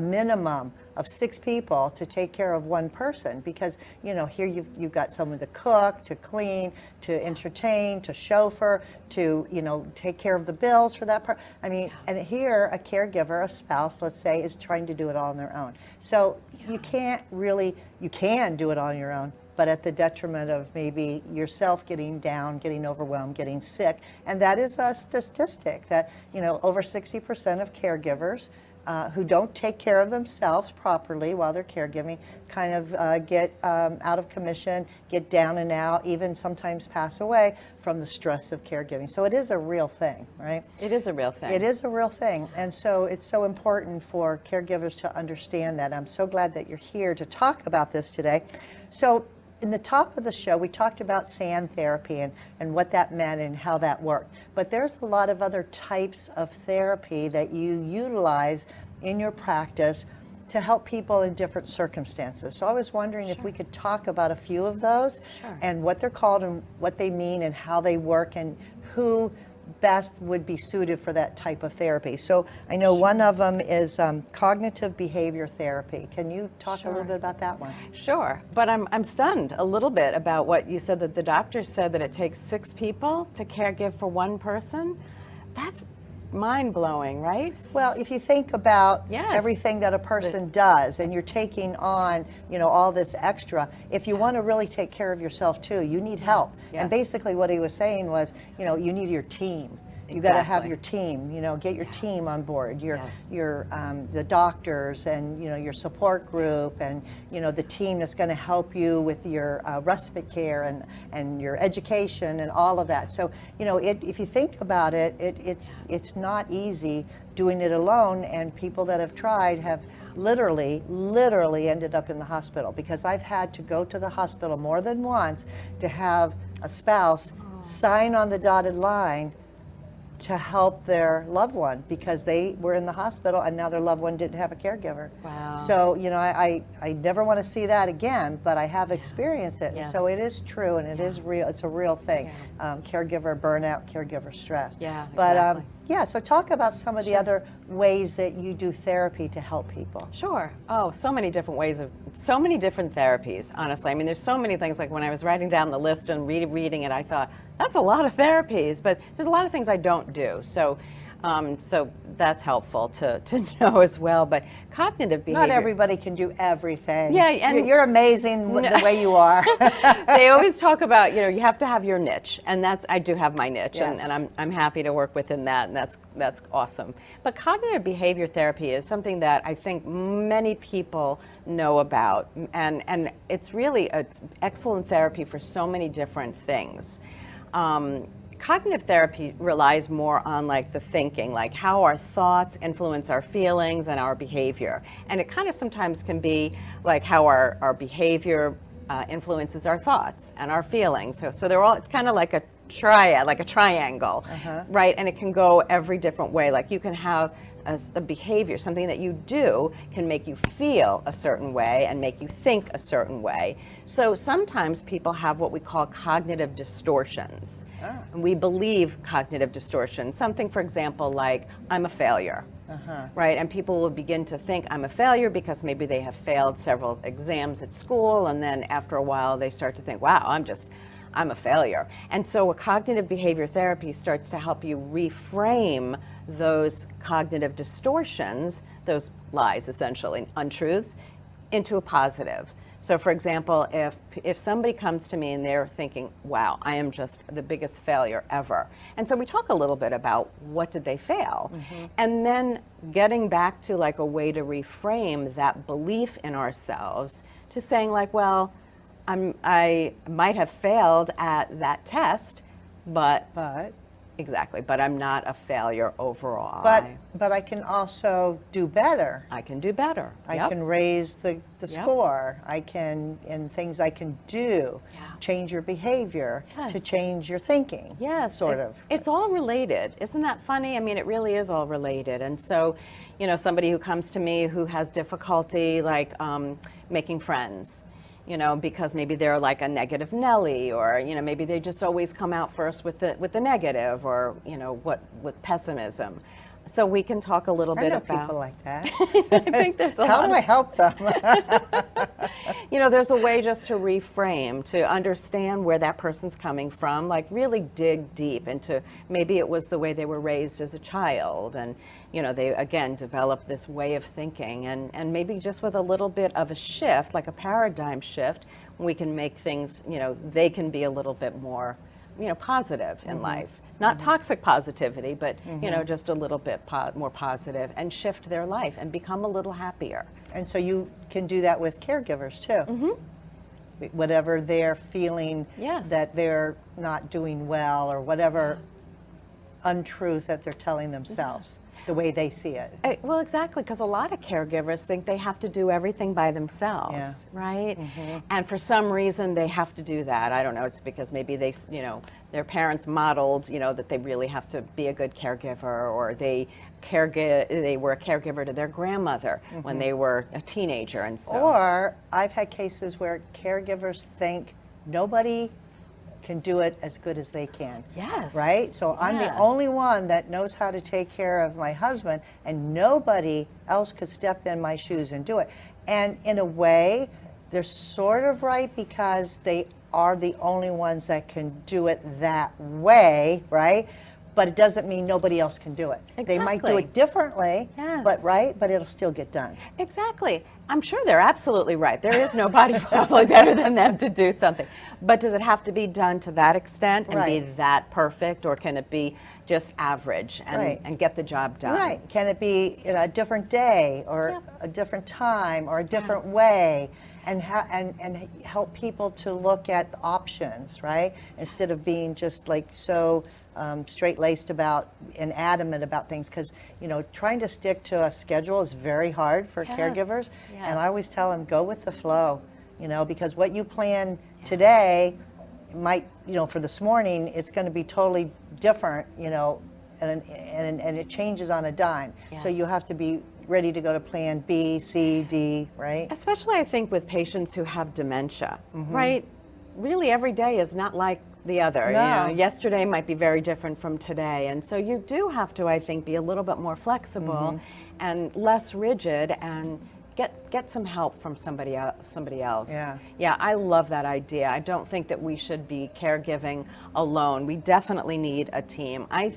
minimum of 6 people to take care of one person, because here you've got someone to cook, to clean, to entertain, to chauffeur, to take care of the bills for that part. I mean, and here a caregiver, a spouse, let's say, is trying to do it all on their own. So you can do it on your own, but at the detriment of maybe yourself getting down, getting overwhelmed, getting sick. And that is a statistic that over 60% of caregivers who don't take care of themselves properly while they're caregiving kind of get out of commission, get down and out, even sometimes pass away from the stress of caregiving. So it is a real thing, right? It is a real thing. It is a real thing. And so it's so important for caregivers to understand that. I'm so glad that you're here to talk about this today. So in the top of the show, we talked about sand therapy and what that meant and how that worked. But there's a lot of other types of therapy that you utilize in your practice to help people in different circumstances. So I was wondering if we could talk about a few of those and what they're called and what they mean and how they work and who best would be suited for that type of therapy. So I know one of them is cognitive behavior therapy. Can you talk a little bit about that one? Sure, but I'm stunned a little bit about what you said, that the doctor said that it takes 6 people to caregive for one person. That's mind-blowing, right? Well, if you think about Yes. everything that a person does, and you're taking on, all this extra, if you want to really take care of yourself too, you need help. Yes. And basically what he was saying was, you need your team. You got to have Exactly. your team, get your team on board, Yes. the doctors and, your support group and, the team that's going to help you with your respite care and your education and all of that. So, if you think about it, it's not easy doing it alone, and people that have tried have literally ended up in the hospital, because I've had to go to the hospital more than once to have a spouse sign on the dotted line to help their loved one, because they were in the hospital and now their loved one didn't have a caregiver. Wow. So, I never want to see that again, but I have experienced it. Yes. So it is true, and it is real. It's a real thing. Caregiver burnout, caregiver stress. Yeah, But exactly. so talk about some of the other ways that you do therapy to help people. Sure. Oh, so many different so many different therapies, honestly. I mean, there's so many things. Like when I was writing down the list and reading it, I thought, that's a lot of therapies, but there's a lot of things I don't do. So that's helpul to know as well. But cognitive behavior. Not everybody can do everything. Yeah, and- you're amazing the way you are. They always talk about, you have to have your niche, and I do have my niche, Yes. and I'm happy to work within that, and that's awesome. But cognitive behavior therapy is something that I think many people know about, and it's excellent therapy for so many different things. Cognitive therapy relies more on like the thinking, like how our thoughts influence our feelings and our behavior. And it kind of sometimes can be like how our behavior influences our thoughts and our feelings. So it's kind of like a triad, like a triangle, right? And it can go every different way. Like you can have a behavior, something that you do can make you feel a certain way and make you think a certain way. So sometimes people have what we call cognitive distortions. And we believe cognitive distortions. Something, for example, like, I'm a failure. Right? And people will begin to think I'm a failure because maybe they have failed several exams at school, and then after a while they start to think, wow, I'm a failure. And so a cognitive behavior therapy starts to help you reframe those cognitive distortions, those lies essentially, untruths, into a positive. So for example, if somebody comes to me and they're thinking, wow, I am just the biggest failure ever. And so we talk a little bit about what did they fail? And then getting back to like a way to reframe that belief in ourselves to saying like, well, I might have failed at that test, but exactly, but I'm not a failure overall. But I can also do better. I can do better. I Yep. can raise the score. I can, and things I can do, change your behavior to Yes. change your thinking. Yes, sort of. It's all related. Isn't that funny? I mean, it really is all related. And so, somebody who comes to me who has difficulty like making friends, because maybe they're like a negative Nelly, or maybe they just always come out first with the negative, or with pessimism. So we can talk a little I bit know about people like that. I think there's a How lot do of- I help them? there's a way just to reframe, to understand where that person's coming from, like really dig deep into maybe it was the way they were raised as a child, and they again develop this way of thinking, and maybe just with a little bit of a shift, like a paradigm shift, we can make things, they can be a little bit more positive in life. Not toxic positivity, but just a little bit more positive, and shift their life and become a little happier. And so you can do that with caregivers too. Whatever they're feeling, Yes. that they're not doing well, or whatever untruth that they're telling themselves, the way they see it. Well, exactly, because a lot of caregivers think they have to do everything by themselves, Yeah. right? And for some reason, they have to do that. I don't know. It's because maybe their parents modeled, that they really have to be a good caregiver, or they were a caregiver to their grandmother when they were a teenager, and so. Or I've had cases where caregivers think nobody can do it as good as they can. Yes. Right? So I'm the Yeah. only one that knows how to take care of my husband, and nobody else could step in my shoes and do it. And in a way, they're sort of right because they are the only ones that can do it that way, right? But it doesn't mean nobody else can do it. They might do Exactly. it differently, Yes. but it'll still get done. Exactly. I'm sure they're absolutely right. There is nobody probably better than them to do something. But does it have to be done to that extent and be Right. that perfect, or can it be just average and, Right. and get the job done? Right. Can it be in a different day or a different time or a different way? And help people to look at options, right? Instead of being just like so straight-laced about and adamant about things, because trying to stick to a schedule is very hard for Yes, caregivers. And I yes. always tell them, go with the flow, because what you plan today might, for this morning, it's going to be totally different, and it changes on a dime. So Yes. you have to be ready to go to plan B, C, D, right? Especially, I think, with patients who have dementia, right? Really, every day is not like the other. No. Yesterday might be very different from today. And so you do have to, I think, be a little bit more flexible and less rigid and get some help from somebody else. Yeah. Yeah, I love that idea. I don't think that we should be caregiving alone. We definitely need a team. I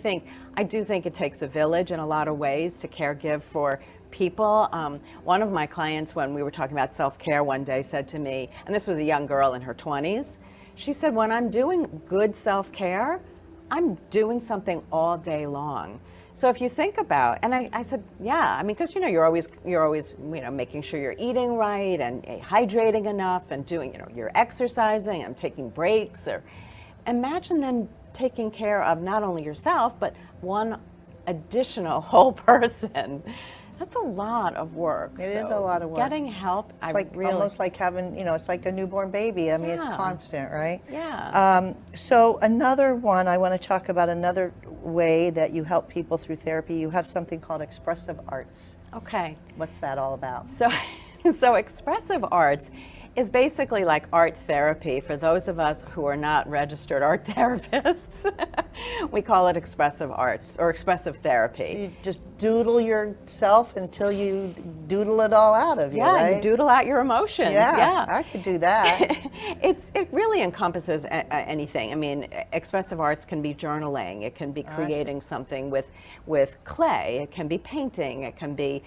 do think it takes a village in a lot of ways to caregive for people. One of my clients, when we were talking about self-care one day, said to me, and this was a young girl in her 20s, she said, when I'm doing good self-care, I'm doing something all day long. So if you think about, and I said, yeah, I mean, because you're always making sure you're eating right and hydrating enough and doing, you're exercising and taking breaks. Or imagine then taking care of not only yourself but one additional whole person. That's a lot of work. It is a lot of work. Getting help, It's almost like having, it's like a newborn baby. I mean, it's Yeah. constant, right? Yeah. So another one, I want to talk about another way that you help people through therapy. You have something called expressive arts. Okay. What's that all about? So expressive arts is basically like art therapy for those of us who are not registered art therapists. We call it expressive arts or expressive therapy. So you just doodle yourself until you doodle it all out of you, Yeah, right? you doodle out your emotions. Yeah, I could do that. It really encompasses anything. I mean, expressive arts can be journaling. It can be creating something with clay. It can be painting. It can be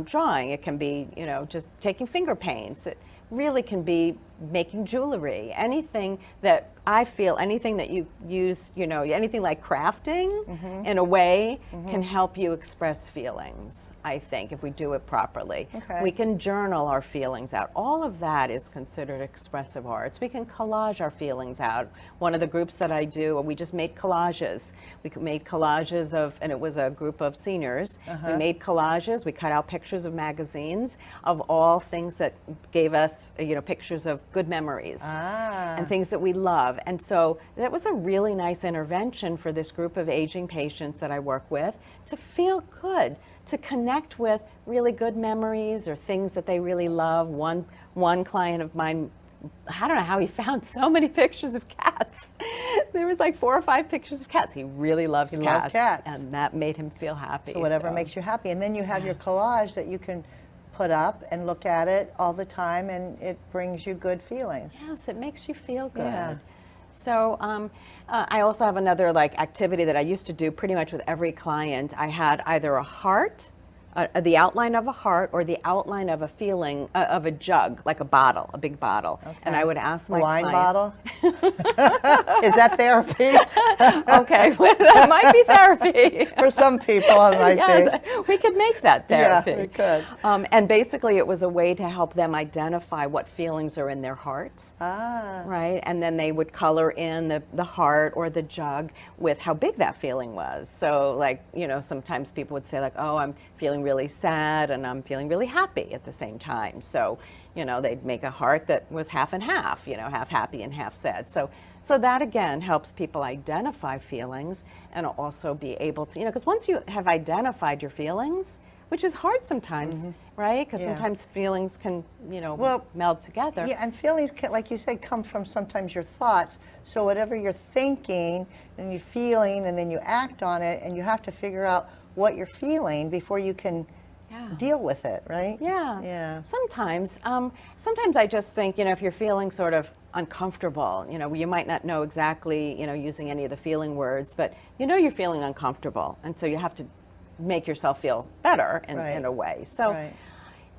drawing. It can be just taking finger paints. It really can be making jewelry. Anything that anything that you use, anything like crafting in a way can help you express feelings, I think, if we do it properly. Okay. We can journal our feelings out. All of that is considered expressive arts. We can collage our feelings out. One of the groups that I do, we just made collages. We made collages and it was a group of seniors. We made collages. We cut out pictures of magazines of all things that gave us, pictures of good memories and things that we love. And so that was a really nice intervention for this group of aging patients that I work with to feel good, to connect with really good memories or things that they really love. One client of mine, I don't know how he found so many pictures of cats. There was like 4 or 5 pictures of cats. He really loves cats. Loves cats. And that made him feel happy. So whatever makes you happy. And then you have your collage that you can put up and look at it all the time, and it brings you good feelings. Yes, it makes you feel good. Yeah. So I also have another activity that I used to do pretty much with every client. I had either a heart, the outline of a heart, or the outline of a feeling of a jug, like a bottle, a big bottle. Okay. And I would ask my wine client, bottle? Is that therapy? Okay, well, that might be therapy. For some people, it might Yes, we could make that therapy. Yeah, we could. And basically, it was a way to help them identify what feelings are in their heart. Right? And then they would color in the heart or the jug with how big that feeling was. So, sometimes people would say, oh, I'm feeling really sad and I'm feeling really happy at the same time. So, they'd make a heart that was half and half, half happy and half sad. So that again helps people identify feelings and also be able to, because once you have identified your feelings, which is hard sometimes, right? Because Yeah. sometimes feelings can, Well, meld together. Yeah, and feelings, can, like you said, come from sometimes your thoughts. So whatever you're thinking and you're feeling, and then you act on it, and you have to figure out what you're feeling before you can deal with it, right? Yeah. Yeah. Sometimes I just think, if you're feeling sort of uncomfortable, you might not know exactly, using any of the feeling words, but you're feeling uncomfortable, and so you have to make yourself feel better in a way. So Right.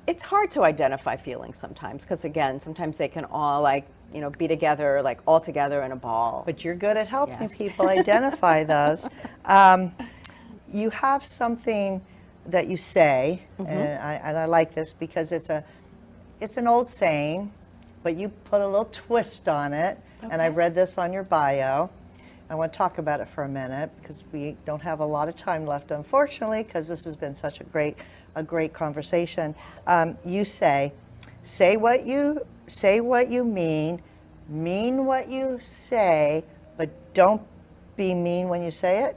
it's hard to identify feelings sometimes, because again, sometimes they can all be together, all together in a ball. But you're good at helping Yes. people identify those. You have something that you say, and I like this because it's an old saying, but you put a little twist on it. And I read this on your bio. I want to talk about it for a minute because we don't have a lot of time left, unfortunately, because this has been such a great conversation. You say what you mean what you say, but don't be mean when you say it.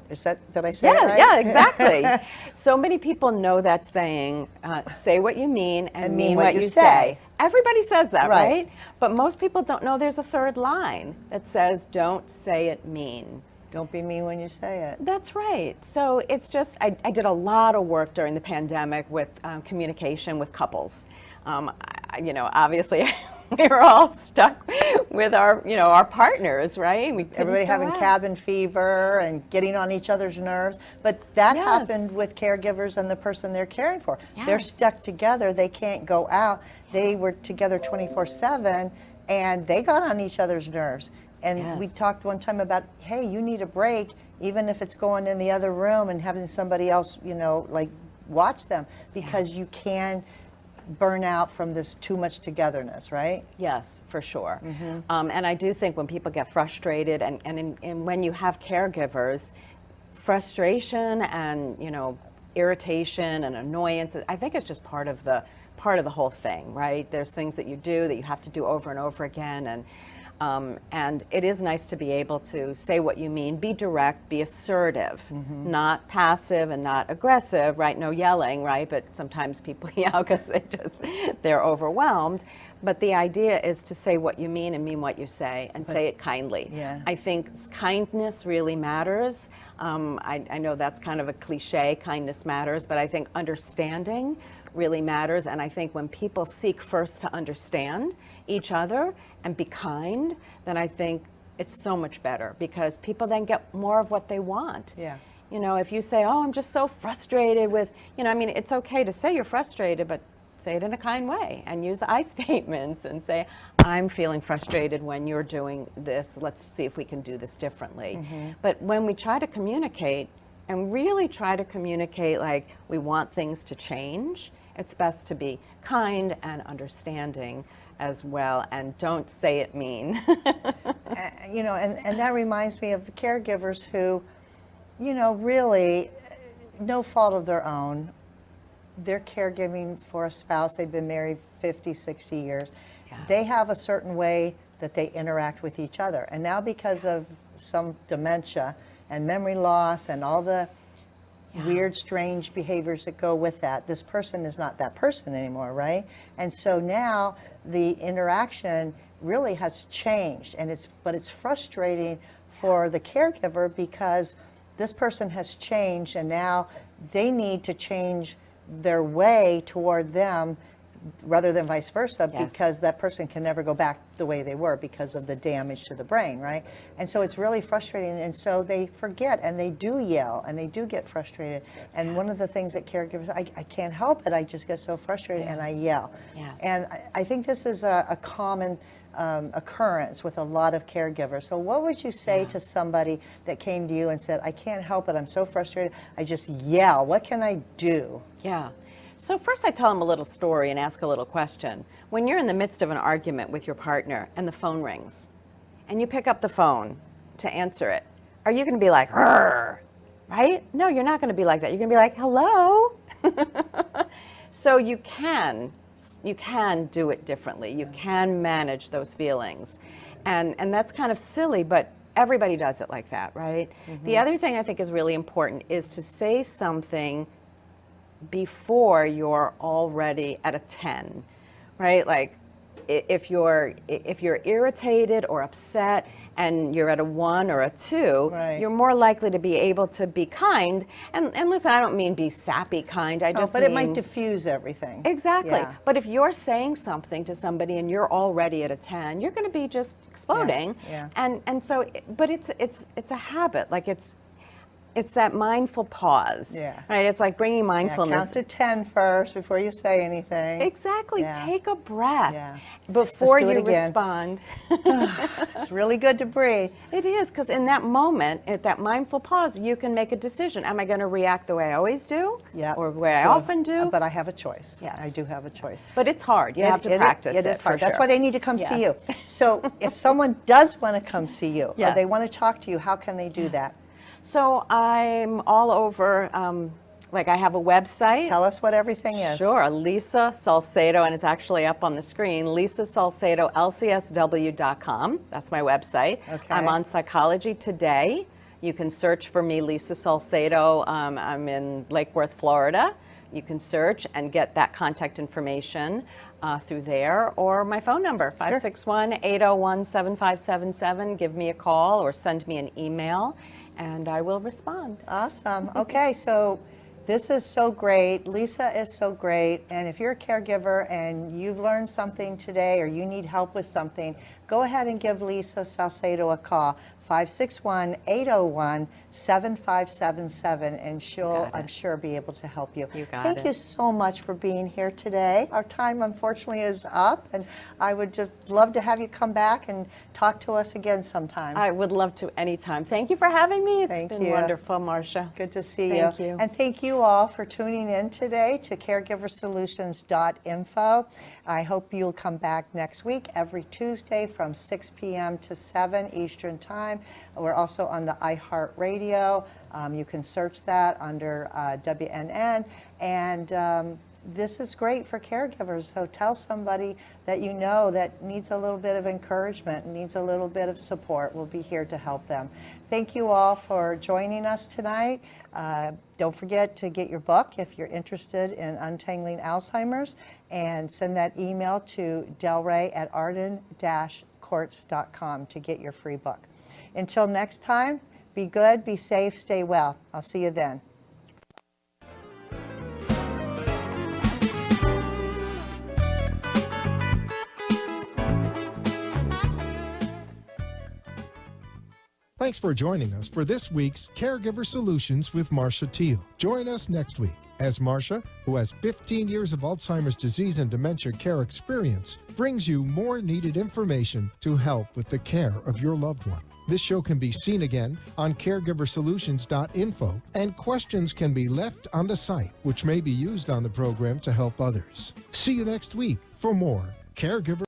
Did I say it right? Yeah, exactly. So many people know that saying, say what you mean and mean what you say. Everybody says that, right? But most people don't know there's a third line that says, don't say it mean. Don't be mean when you say it. That's right. So it's just, I did a lot of work during the pandemic with communication with couples. Obviously, we were all stuck with our partners, right? Everybody having cabin fever and getting on each other's nerves. But that Yes. happened with caregivers and the person they're caring for. They're Yes. stuck together. They can't go out. They were together 24/7, and they got on each other's nerves. And we Yes. talked one time about, hey, you need a break, even if it's going in the other room and having somebody else, watch them, because you can burn out from this too much togetherness, right? Yes, for sure. And I do think when people get frustrated, and when you have caregivers, frustration and irritation and annoyance, I think it's just part of the whole thing, right? There's things that you do that you have to do over and over again, and it is nice to be able to say what you mean, be direct, be assertive, not passive and not aggressive, right? No yelling, right? But sometimes people yell because they're overwhelmed. But the idea is to say what you mean and mean what you say, and say it kindly. Yeah. I think kindness really matters. I know that's kind of a cliche, kindness matters, but I think understanding really matters. And I think when people seek first to understand each other and be kind, then I think it's so much better, because people then get more of what they want. Yeah. If you say, oh, I'm just so frustrated with, it's okay to say you're frustrated, but say it in a kind way and use I statements and say, I'm feeling frustrated when you're doing this. Let's see if we can do this differently. But when we try to communicate and really try to communicate like we want things to change, it's best to be kind and understanding as well, and don't say it mean. And that reminds me of the caregivers who, really, no fault of their own, they're caregiving for a spouse. They've been married 50, 60 years. Yeah. They have a certain way that they interact with each other. And now because of some dementia and memory loss and all the weird, strange behaviors that go with that, this person is not that person anymore, right? And so now the interaction really has changed, and it's frustrating for the caregiver, because this person has changed, and now they need to change their way toward them rather than vice versa, Yes. because that person can never go back the way they were because of the damage to the brain, right? And so it's really frustrating, and so they forget, and they do yell, and they do get frustrated. And one of the things that caregivers, I can't help it, I just get so frustrated and I yell. Yes. And I think this is a common occurrence with a lot of caregivers. So what would you say to somebody that came to you and said, I can't help it, I'm so frustrated, I just yell, what can I do? Yeah. So first I tell them a little story and ask a little question. When you're in the midst of an argument with your partner and the phone rings and you pick up the phone to answer it, are you going to be like, "Rrr," right? No, you're not going to be like that. You're going to be like, hello. So you can do it differently. You can manage those feelings. And that's kind of silly, but everybody does it like that, right? The other thing I think is really important is to say something before you're already at a 10, right? Like if you're irritated or upset and you're at a 1 or a 2, Right. you're more likely to be able to be kind. And listen, I don't mean be sappy kind. I just but mean, it might diffuse everything. exactly. Yeah. But if you're saying something to somebody and you're already at a 10, you're going to be just exploding. Yeah. And so, but it's a habit. Like it's that mindful pause. Yeah. Right. It's like bringing Yeah, mindfulness. count to 10 first before you say anything. Exactly. Yeah. Take a breath Yeah. before Let's do it you again. respond. It's really good to breathe. It is, because in that moment, at that mindful pause, you can make a decision. Am I going to react the way I always do? Yeah. Or the way I often do? But I have a choice. Yes. I do have a choice. But it's hard. You have to practice it. It is hard. for That's sure. why they need to come see Yeah. you. So if someone does want to come see you, or they Yes. want to talk to you, how can they do that? So I'm all over, like I have a website. Tell us what everything is. Sure, Lisa Salcedo, and it's actually up on the screen, lisasalcedolcsw.com. That's my website. Okay. I'm on Psychology Today. You can search for me, Lisa Salcedo. I'm in Lake Worth, Florida. You can search and get that contact information through there, or my phone number, 561-801-7577. Give me a call or send me an email, and I will respond. Awesome. Okay, so this is so great. Lisa is so great. And if you're a caregiver and you've learned something today or you need help with something, go ahead and give Lisa Salcedo a call, 561-801-7577, and she'll, I'm sure, be able to help you. You got Thank it. you so much for being here today. Our time, unfortunately, is up, and I would just love to have you come back and talk to us again sometime. I would love to anytime. Thank you for having me. It's Thank been you. wonderful, Marcia. Good to see Thank you. you. And thank you all for tuning in today to caregiversolutions.info. I hope you'll come back next week, every Tuesday from 6 p.m. to 7 Eastern Time. We're also on the iHeartRadio. You can search that under WNN. And this is great for caregivers. So tell somebody that you know that needs a little bit of encouragement, needs a little bit of support. We'll be here to help them. Thank you all for joining us tonight. Don't forget to get your book if you're interested in untangling Alzheimer's, and send that email to delray@arden-courts.com to get your free book. Until next time, be good, be safe, stay well. I'll see you then. Thanks for joining us for this week's Caregiver Solutions with Marcia Teele. Join us next week as Marcia, who has 15 years of Alzheimer's disease and dementia care experience, brings you more needed information to help with the care of your loved one. This show can be seen again on caregiversolutions.info, and questions can be left on the site, which may be used on the program to help others. See you next week for more Caregiver